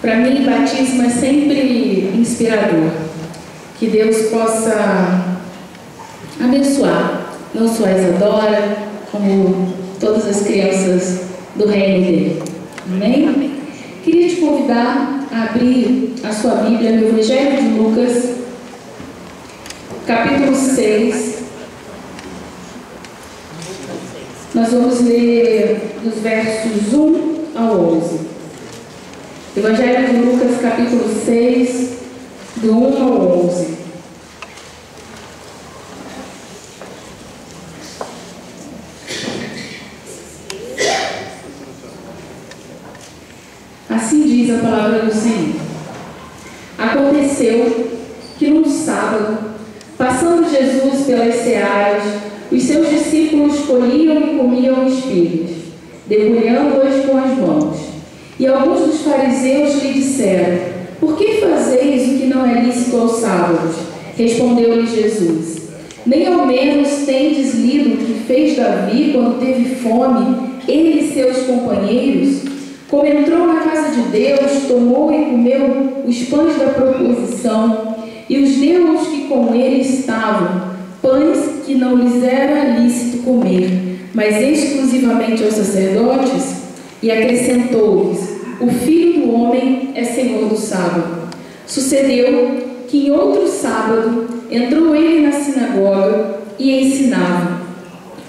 Para mim, batismo é sempre inspirador. Que Deus possa abençoar não só a Isadora, como todas as crianças do reino dele. Amém? Amém. Queria te convidar a abrir a sua Bíblia no Evangelho de Lucas, capítulo 6. Nós vamos ler dos versos 1 ao 11. Evangelho de Lucas, capítulo 6, do 1 ao 11. Assim diz a palavra do Senhor. Aconteceu que num sábado, passando Jesus pelas searas, os seus discípulos colhiam e comiam espigas, debulhando-as com as mãos. E alguns dos fariseus lhe disseram: por que fazeis o que não é lícito aos sábados? Respondeu-lhe Jesus: nem ao menos tendes lido o que fez Davi quando teve fome, ele e seus companheiros? Como entrou na casa de Deus, tomou e comeu os pães da proposição, e os deu aos que com ele estavam, pães que não lhes era lícito comer, mas exclusivamente aos sacerdotes? E acrescentou-lhes: o Filho do Homem é Senhor do sábado. Sucedeu que em outro sábado entrou ele na sinagoga e ensinava.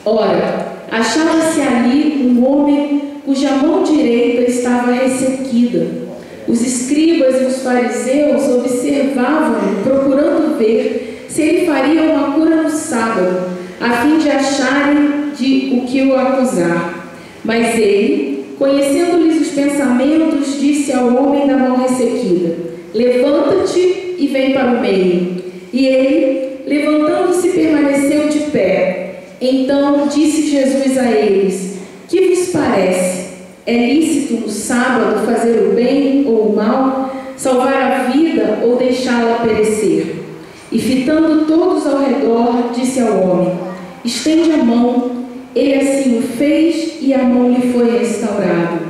Ora, achava-se ali um homem cuja mão direita estava ressequida. Os escribas e os fariseus observavam-no, procurando ver se ele faria uma cura no sábado, a fim de acharem de o que o acusar. Mas ele, conhecendo-lhes os pensamentos, disse ao homem da mão ressequida: levanta-te e vem para o meio. E ele, levantando-se, permaneceu de pé. Então disse Jesus a eles: que vos parece? É lícito no sábado fazer o bem ou o mal, salvar a vida ou deixá-la perecer? E fitando todos ao redor, disse ao homem: estende a mão. Ele assim o fez e a mão lhe foi restaurada.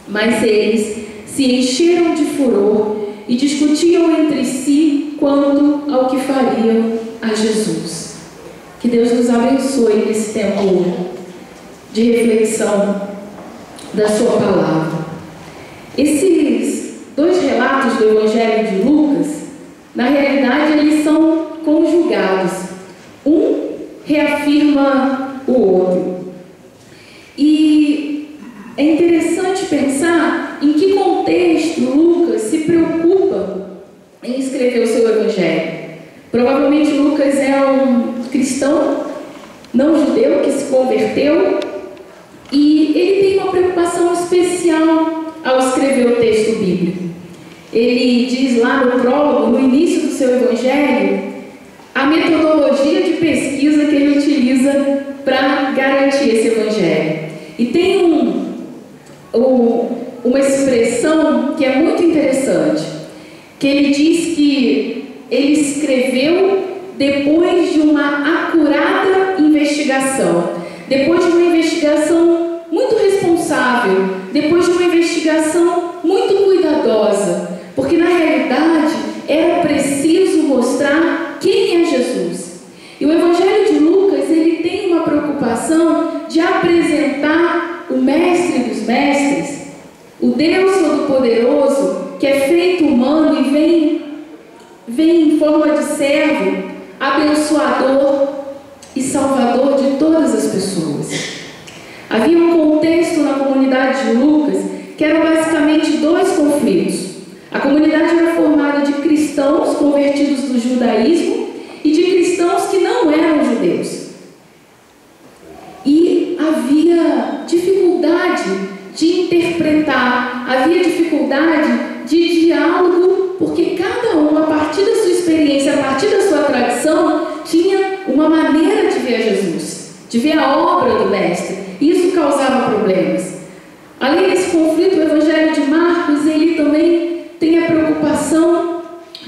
Mas eles se encheram de furor e discutiam entre si quanto ao que fariam a Jesus. Que Deus nos abençoe nesse tempo de reflexão da sua palavra. Esses dois relatos do Evangelho de Lucas, na realidade, eles são conjugados. Um reafirma o outro. E é interessante pensar em que contexto Lucas se preocupa em escrever o seu Evangelho. Provavelmente Lucas é um cristão não judeu que se converteu, e ele tem uma preocupação especial ao escrever o texto bíblico. Ele diz lá no prólogo, no início do seu Evangelho, a metodologia de pesquisa que ele utiliza para garantir esse Evangelho. E tem uma expressão que é muito interessante, que ele diz que ele escreveu depois de uma acurada investigação, depois de uma investigação muito responsável, depois de uma investigação muito cuidadosa, porque na realidade era preciso mostrar quem é Jesus. E o Evangelho de Lucas, ele tem uma preocupação de apresentar o Mestre dos Mestres, o Deus Todo-Poderoso, que é feito humano e vem em forma de servo, abençoador e salvador de todas as pessoas. Havia um contexto na comunidade de Lucas que eram basicamente dois conflitos. A comunidade era formada de cristãos convertidos do judaísmo e de cristãos que não eram judeus. E havia dificuldade de interpretar, havia dificuldade de diálogo, porque cada um, a partir da sua experiência, a partir da sua tradição, tinha uma maneira de ver Jesus, de ver a obra do Mestre. Isso causava problemas. Além desse conflito, o Evangelho de Marcos, ele também tem a preocupação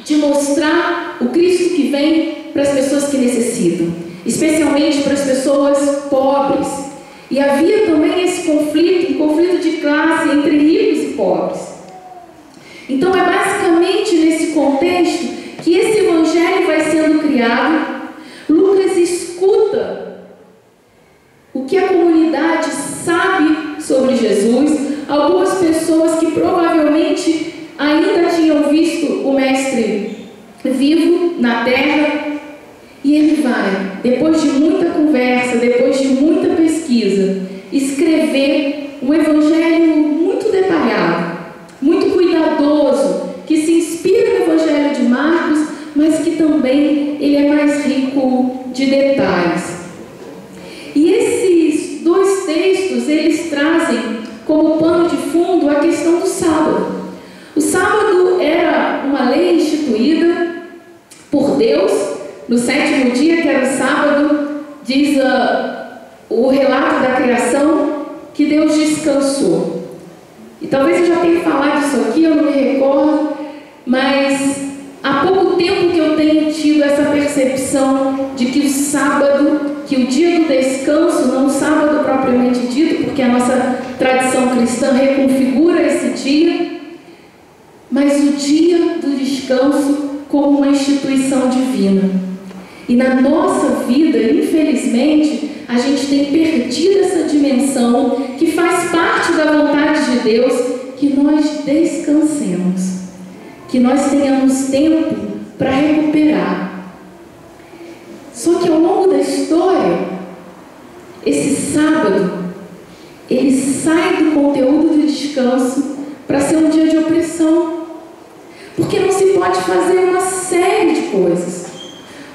de mostrar o Cristo que vem para as pessoas que necessitam, especialmente para as pessoas pobres. E havia também esse conflito, um conflito de classe entre ricos e pobres. contexto que esse evangelho vai sendo criado. Lucas escuta o que a comunidade sabe sobre Jesus. Algumas pessoas que provavelmente ainda tinham visto o Mestre vivo na terra. E ele vai, depois de muita conversa, depois de muita pesquisa, escrever um evangelho muito detalhado, muito cuidadoso, que se inspira no evangelho de Marcos, mas que também ele é mais rico de detalhes. E esses dois textos, eles trazem como pano de fundo a questão do sábado. O sábado era uma lei instituída por Deus. No sétimo dia, que era o sábado, diz o relato da criação, que Deus descansou. E talvez eu já tenha falado isso aqui, eu não me recordo, mas há pouco tempo que eu tenho tido essa percepção de que o sábado, que o dia do descanso, não o sábado propriamente dito, porque a nossa tradição cristã reconfigura esse dia, mas o dia do descanso como uma instituição divina. E na nossa vida, infelizmente, a gente tem perdido essa dimensão que faz parte da vontade de Deus, que nós descansemos, que nós tenhamos tempo para recuperar. Só que ao longo da história, esse sábado, ele sai do conteúdo do descanso para ser um dia de opressão, porque não se pode fazer uma série de coisas.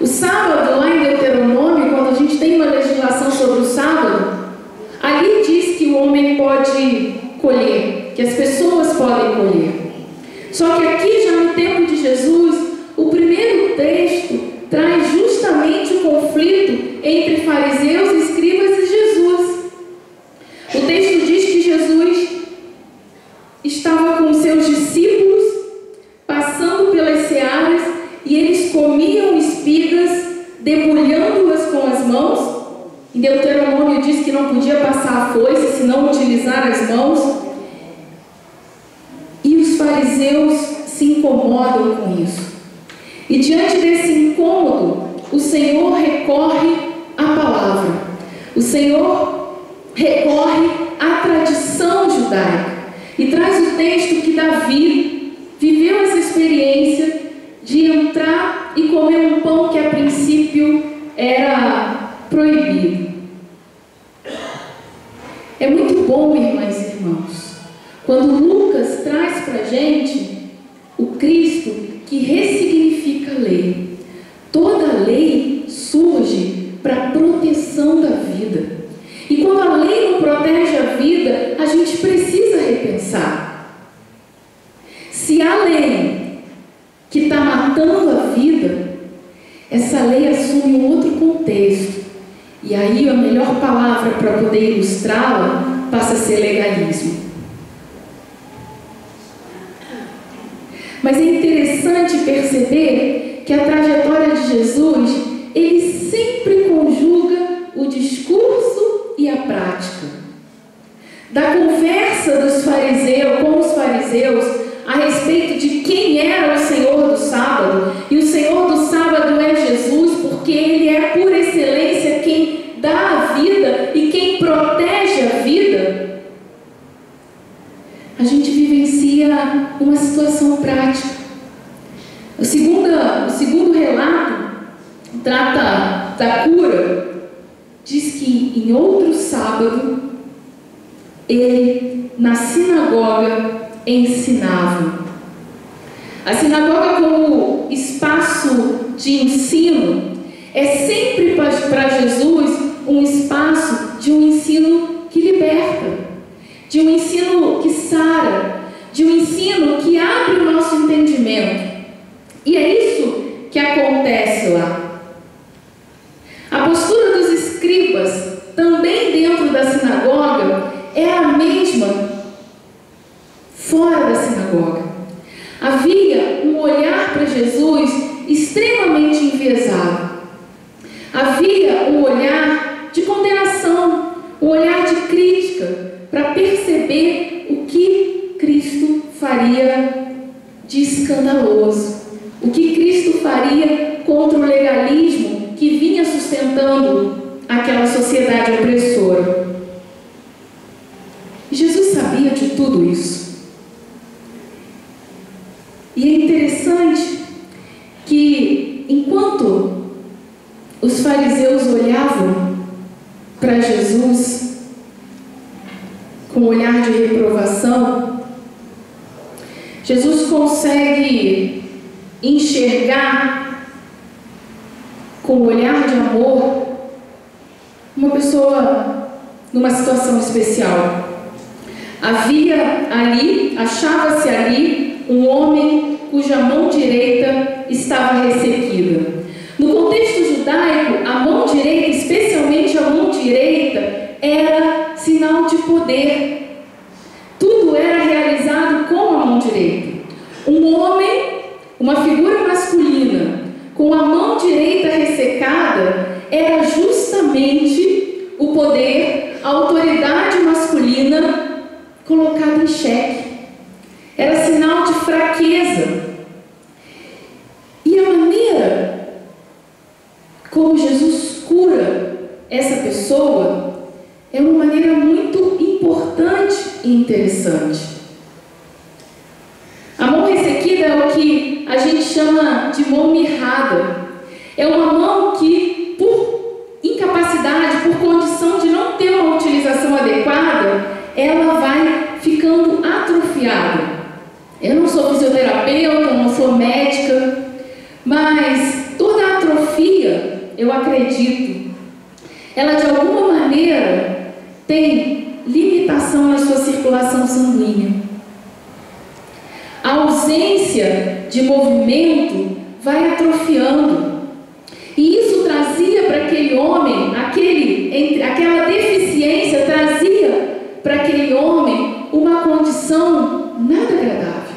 O sábado, lá em Deuteronômio, quando a gente tem uma legislação sobre o sábado, ali diz que o homem pode colher, que as pessoas podem colher. Só que aqui, já no tempo de Jesus, o primeiro texto traz justamente o conflito entre fariseus, escribas e Jesus. O texto diz que Jesus estava com seus discípulos passando pelas searas e eles comiam espigas, debulhando-as com as mãos. Em Deuteronômio diz que não podia passar a foice, senão utilizar as mãos. E os fariseus se incomodam com isso. E diante desse incômodo, o Senhor recorre à palavra. O Senhor recorre à tradição judaica. E traz o texto que Davi viveu essa experiência de entrar e comer um pão que a princípio era proibido. É muito bom, irmãs e irmãos, quando Lucas traz para a gente o Cristo que ressignifica a lei. Toda lei surge para a proteção da vida. E quando a lei não protege a vida, a gente precisa repensar. Se a lei que está matando a vida, essa lei assume um outro contexto. E aí a melhor palavra para poder ilustrá-la passa a ser legalismo. Mas é interessante perceber que a trajetória de Jesus, ele sempre conjuga o discurso e a prática. Da conversa dos fariseus com os fariseus a respeito de quem era o Senhor do sábado, e o Senhor do sábado é Jesus, porque Ele é por excelência quem dá a vida e quem protege a vida, a gente vivencia uma situação prática. O segundo relato trata da cura, diz que em outro sábado, ele na sinagoga ensinava. A sinagoga como espaço de ensino é sempre para Jesus um espaço de um ensino que liberta, de um ensino que sara, de um ensino que abre o nosso entendimento. E é isso que acontece lá. A postura dos escribas, também dentro da sinagoga, é a mesma fora da sinagoga. Havia um olhar para Jesus extremamente enviesado. Havia um olhar de condenação, um olhar de crítica, para perceber o que Cristo faria de escandaloso, O que Cristo faria contra o legalismo que vinha sustentando aquela sociedade opressora? Jesus sabia de tudo isso. E é interessante que, enquanto os fariseus olhavam para Jesus com um olhar de reprovação, Jesus consegue enxergar com um olhar de amor uma pessoa numa situação especial. Havia ali, achava-se ali, um homem cuja mão direita estava ressequida. No contexto judaico, a mão direita, especialmente a mão direita, era sinal de poder. Tudo era realizado com a mão direita. Um homem, uma figura masculina, com a mão direita ressecada, era justamente o poder, a autoridade masculina colocada em xeque. Era sinal de fraqueza. E a maneira como Jesus cura essa pessoa é uma maneira muito importante e interessante. A mão ressequida é o que a gente chama de mão mirrada. É uma mão que, por incapacidade, por condição de não ter uma utilização adequada, ela vai ficando atrofiada. Eu não sou fisioterapeuta, eu não sou médica, mas toda atrofia, eu acredito, ela de alguma maneira tem limitação na sua circulação sanguínea. A ausência de movimento vai atrofiando. E isso trazia para aquele homem, aquela deficiência trazia para aquele homem uma condição nada agradável.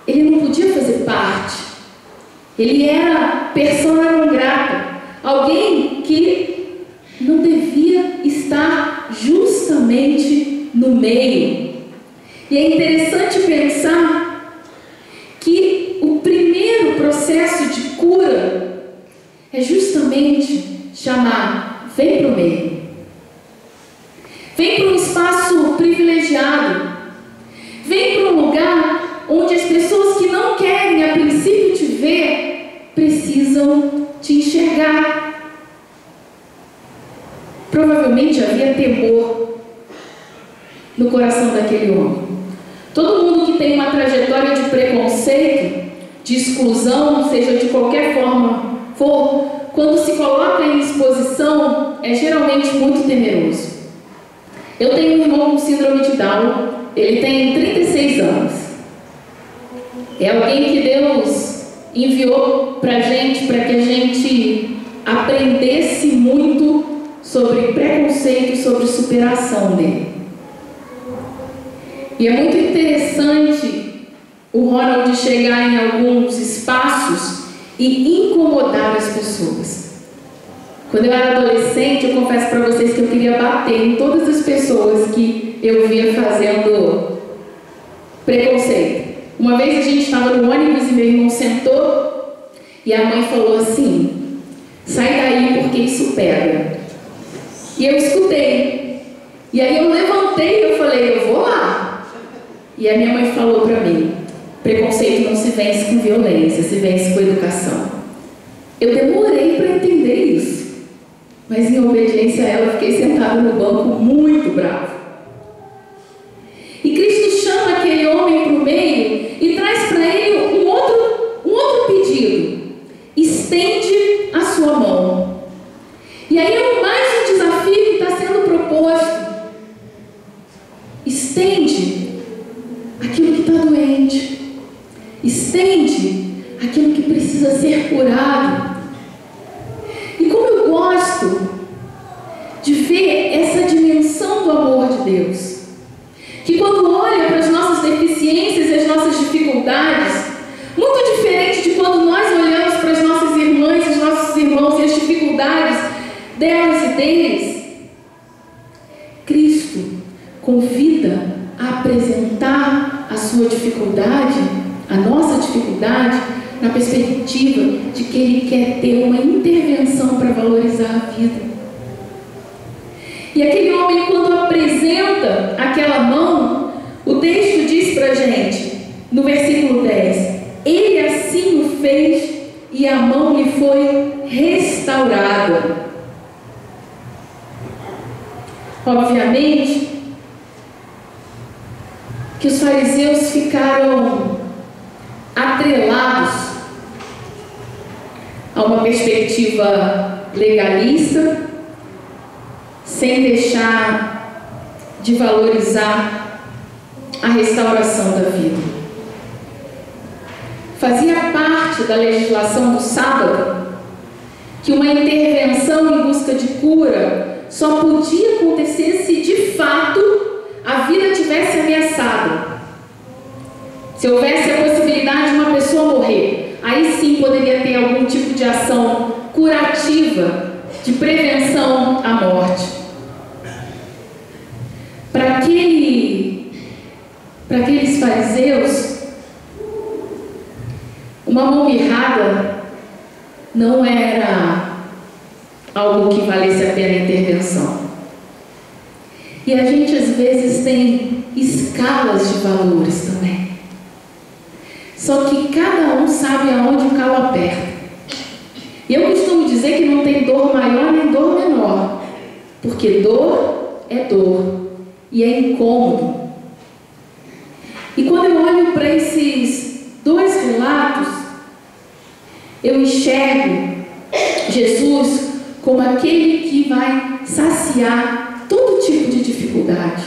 Ele não podia fazer parte. Ele era persona non grata, alguém que não devia estar justamente no meio. E é interessante pensar que o primeiro processo de cura é justamente chamar: vem para o meio. Vem para um espaço privilegiado. Vem para um lugar onde as pessoas que não querem a princípio te ver precisam te enxergar. Provavelmente havia temor no coração daquele homem. Todo mundo que tem uma trajetória de preconceito, de exclusão, seja de qualquer forma for, quando se coloca em exposição, é geralmente muito temeroso. Eu tenho um irmão com síndrome de Down, ele tem 36 anos. É alguém que Deus enviou para a gente, para que a gente aprendesse muito sobre preconceito e sobre superação dele. E é muito interessante o Ronald chegar em alguns espaços e incomodar as pessoas. Quando eu era adolescente, eu confesso para vocês que eu queria bater em todas as pessoas que eu via fazendo preconceito. Uma vez a gente estava no ônibus e meu irmão sentou e a mãe falou assim: sai daí porque isso pega. E eu escutei. E aí eu levantei e eu falei: eu vou lá. E a minha mãe falou para mim: preconceito não se vence com violência, se vence com educação. Eu demorei para entender isso, mas em obediência a ela eu fiquei sentada no banco muito bravo. E Cristo chama aquele homem para o meio e traz para ele um outro pedido: estende a sua mão. E aí é mais um desafio que está sendo proposto. Estende aquilo que está doente. Estende aquilo que precisa ser curado. E como eu gosto de ver essa dimensão do amor de Deus, que quando olha para as nossas deficiências e as nossas dificuldades, muito diferente de quando nós olhamos para as nossas irmãs e os nossos irmãos e as dificuldades delas e deles, Cristo convida a apresentar a sua dificuldade, a nossa dificuldade, na perspectiva de que Ele quer ter uma intervenção para valorizar a vida. E aquele homem, quando apresenta aquela mão, o texto diz para a gente, no versículo 10, ele assim o fez e a mão lhe foi restaurada. Obviamente que os fariseus ficaram atrelados a uma perspectiva legalista, sem deixar de valorizar a restauração da vida. Fazia parte da legislação do sábado que uma intervenção em busca de cura só podia acontecer se de fato a vida tivesse ameaçada. Se houvesse a possibilidade de uma pessoa morrer, aí sim poderia ter algum tipo de ação curativa, de prevenção à morte. Para aqueles fariseus, uma mão mirrada não era algo que valesse a pena a intervenção. E a gente às vezes tem escalas de valores também. Só que cada um sabe aonde o calo aperta. E eu costumo dizer que não tem dor maior nem dor menor, porque dor é dor e é incômodo. E quando eu olho para esses dois relatos, eu enxergo Jesus como aquele que vai saciar todo tipo de dificuldade.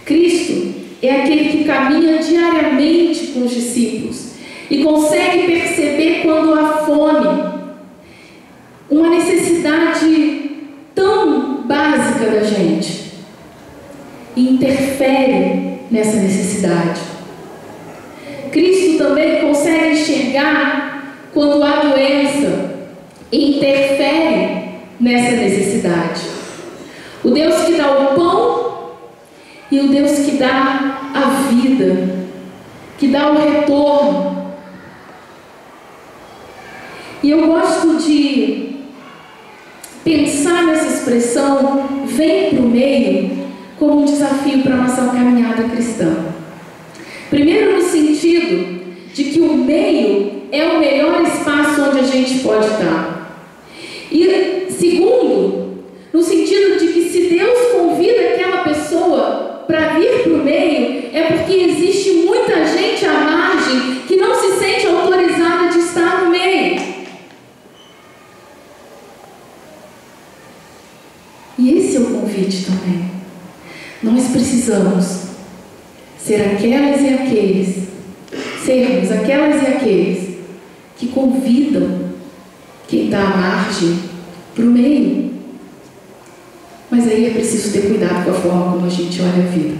Cristo é aquele que caminha diariamente com os discípulos e consegue perceber quando há fome, uma necessidade tão básica da gente, e interfere nessa necessidade. Cristo também consegue enxergar quando há doença e interfere nessa necessidade. O Deus que dá o pão e o Deus que dá a vida, que dá o retorno. E eu gosto de pensar nessa expressão, vem para o meio, como um desafio para a nossa caminhada cristã. Primeiro, no sentido de que o meio é o melhor espaço onde a gente pode estar. E segundo, no sentido de que se Deus convida aquela pessoa para vir para o meio, é porque existe muita gente à margem que não se sente autorizada de estar no meio. E esse é o convite também. Nós precisamos sermos aquelas e aqueles que convidam quem está à margem para o meio. Mas aí é preciso ter cuidado com a forma como a gente olha a vida.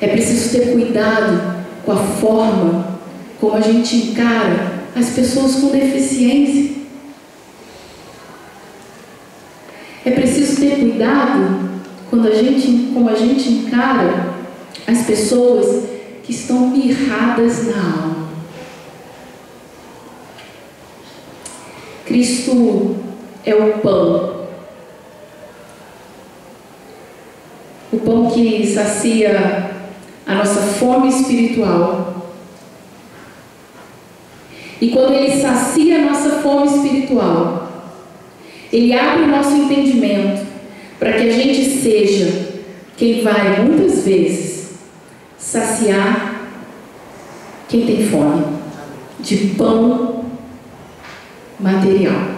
É preciso ter cuidado com a forma como a gente encara as pessoas com deficiência. É preciso ter cuidado como a gente encara as pessoas que estão mirradas na alma. Cristo é o pão. O pão que sacia a nossa fome espiritual. E quando Ele sacia a nossa fome espiritual, Ele abre o nosso entendimento para que a gente seja quem vai, muitas vezes, saciar quem tem fome de pão material.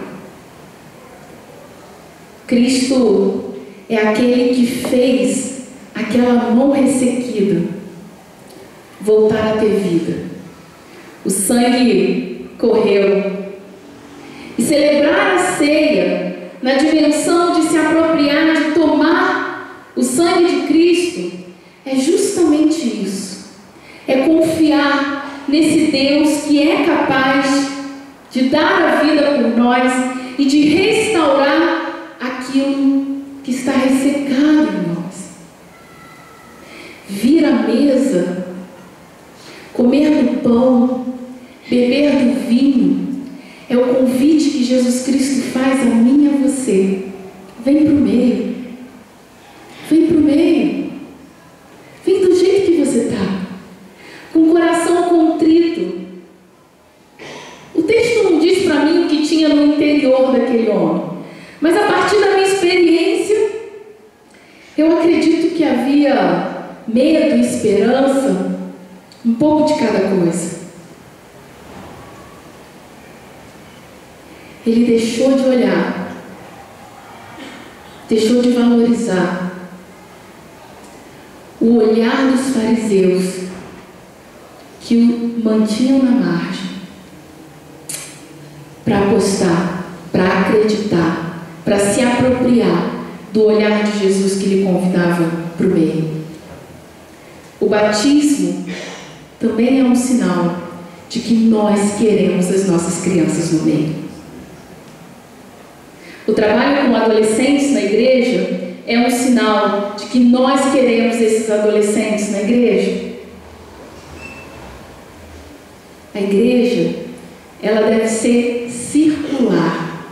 Cristo é aquele que fez aquela mão ressequida voltar a ter vida. O sangue correu. E celebrar a ceia na dimensão de se apropriar, de tomar o sangue de Cristo, é justamente isso. É confiar nesse Deus que é capaz de dar a vida por nós e de restaurar aquilo que está ressecado em nós. Vir à mesa Comer do pão, beber do vinho, é o convite que Jesus Cristo faz a mim e a você. Vem para o meio. Vem para o meio. Vem do jeito que você está. Com o coração contrito. O texto não diz para mim o que tinha no interior daquele homem. Mas a partir da minha experiência, eu acredito que havia medo e esperança, um pouco de cada coisa. Ele deixou de olhar, deixou de valorizar o olhar dos fariseus que o mantinham na margem, para apostar, para acreditar, para se apropriar do olhar de Jesus que lhe convidava para o meio. O batismo também é um sinal de que nós queremos as nossas crianças no meio. O trabalho com adolescentes na igreja é um sinal de que nós queremos esses adolescentes na igreja. A igreja, ela deve ser circular,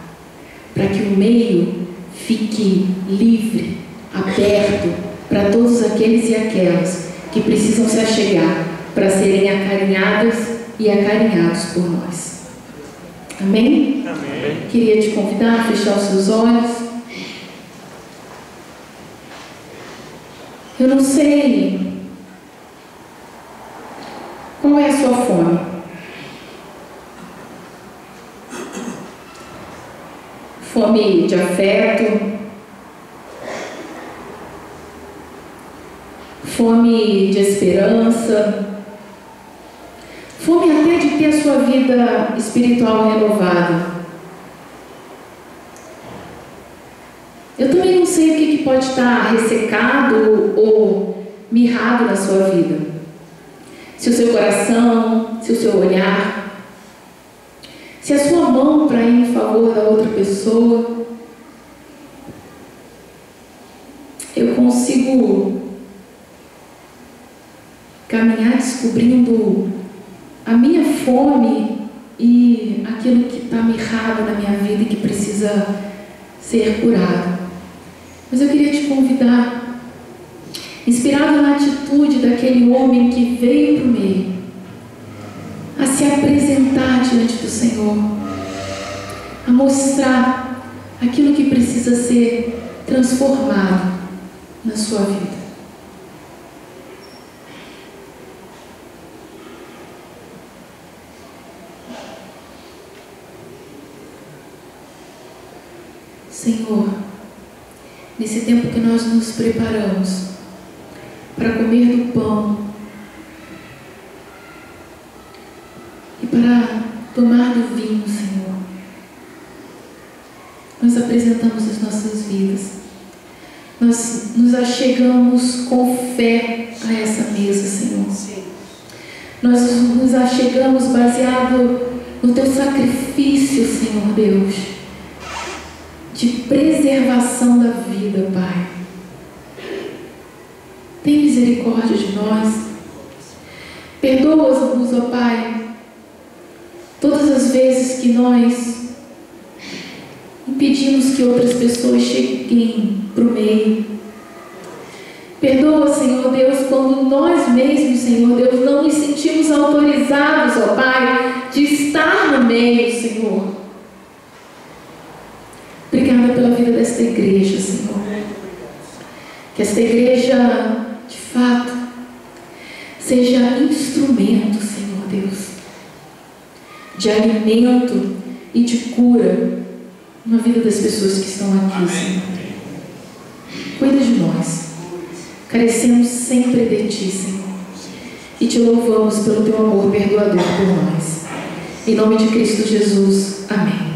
para que o meio fique livre, aberto, para todos aqueles e aquelas que precisam se achegar para serem acarinhadas e acarinhados por nós. Amém? Amém. Queria te convidar a fechar os seus olhos. Eu não sei qual é a sua fome. Fome de afeto, fome de esperança, fome até de ter a sua vida espiritual renovada. Eu também não sei o que pode estar ressecado ou mirrado na sua vida. Se o seu coração, se o seu olhar, se a sua mão para ir em favor da outra pessoa. Eu consigo caminhar descobrindo a minha fome e aquilo que está mirrado na minha vida e que precisa ser curado. Mas eu queria te convidar, inspirado na atitude daquele homem que veio para o meio, a se apresentar diante do Senhor, a mostrar aquilo que precisa ser transformado na sua vida. Senhor, nesse tempo que nós nos preparamos para comer do pão e para tomar do vinho, Senhor, nós apresentamos as nossas vidas. Nós nos achegamos com fé a essa mesa, Senhor. Nós nos achegamos baseado no Teu sacrifício, Senhor Deus, de preservação da vida, Pai. Tem misericórdia de nós. Perdoa-nos, ó Pai, todas as vezes que nós impedimos que outras pessoas cheguem para o meio. Perdoa, Senhor Deus, quando nós mesmos, Senhor Deus, não nos sentimos autorizados, ó Pai, de estar no meio, Senhor. Obrigada pela vida desta igreja, Senhor. Que esta igreja, de fato, seja instrumento, Senhor Deus, de alimento e de cura na vida das pessoas que estão aqui, Senhor. Cuida de nós. Carecemos sempre de Ti, Senhor. E Te louvamos pelo Teu amor perdoador por nós. Em nome de Cristo Jesus. Amém.